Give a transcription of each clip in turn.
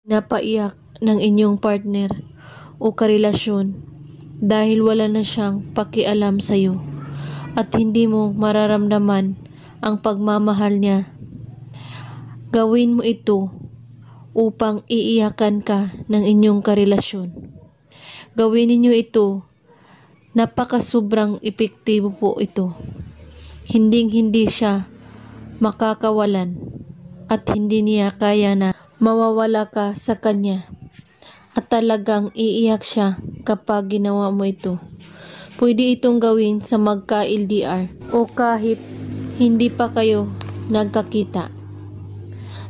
napaiyak ng inyong partner o karelasyon dahil wala na siyang pakialam sa iyo at hindi mo mararamdaman ang pagmamahal niya. Gawin mo ito upang iiyakan ka ng inyong karelasyon. Gawin ninyo ito, napakasobrang epektibo po ito. Hindi siya makakawalan at hindi niya kaya na mawawala ka sa kanya. At talagang iiyak siya kapag ginawa mo ito. Pwede itong gawin sa magka-LDR o kahit hindi pa kayo nagkakita.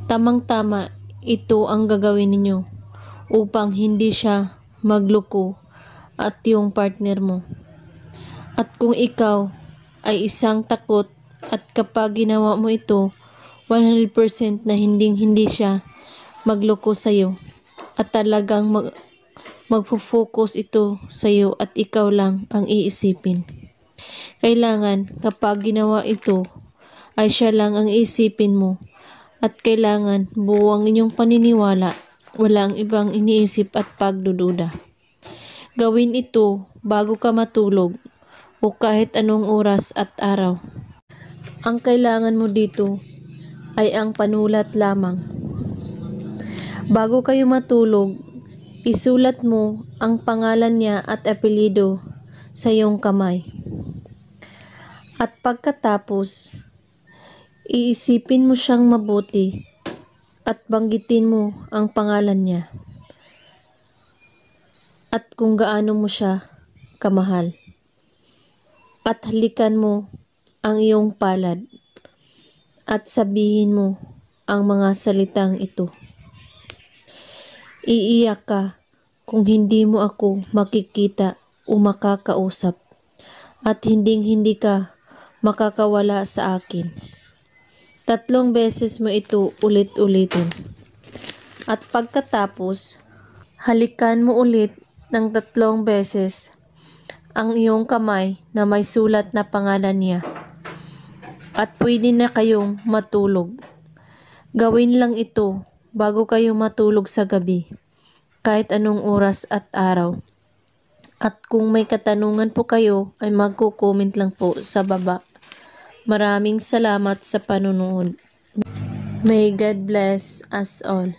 Tamang-tama ito ang gagawin ninyo upang hindi siya magloko at yung partner mo. At kung ikaw ay isang takot at kapag ginawa mo ito, 100% na hindi siya magloko sa iyo at talagang magfo-focus ito sa iyo at ikaw lang ang iisipin. Kailangan kapag ginawa ito ay siya lang ang iisipin mo at kailangan buo ang inyong paniniwala, walang ibang iniisip at pagdududa. Gawin ito bago ka matulog o kahit anong oras at araw. Ang kailangan mo dito ay ang panulat lamang. Bago kayo matulog, isulat mo ang pangalan niya at apelyido sa iyong kamay. At pagkatapos, iisipin mo siyang mabuti at banggitin mo ang pangalan niya at kung gaano mo siya kamahal. At halikan mo ang iyong palad at sabihin mo ang mga salitang ito. Iiyak ka kung hindi mo ako makikita o makakausap at hindi ka makakawala sa akin. 3 beses mo ito ulit-ulitin. At pagkatapos, halikan mo ulit ng 3 beses ang iyong kamay na may sulat na pangalan niya. At pwede na kayong matulog. Gawin lang ito bago kayo matulog sa gabi, kahit anong oras at araw. At kung may katanungan po kayo, ay magko-comment lang po sa baba. Maraming salamat sa panonood. May God bless us all.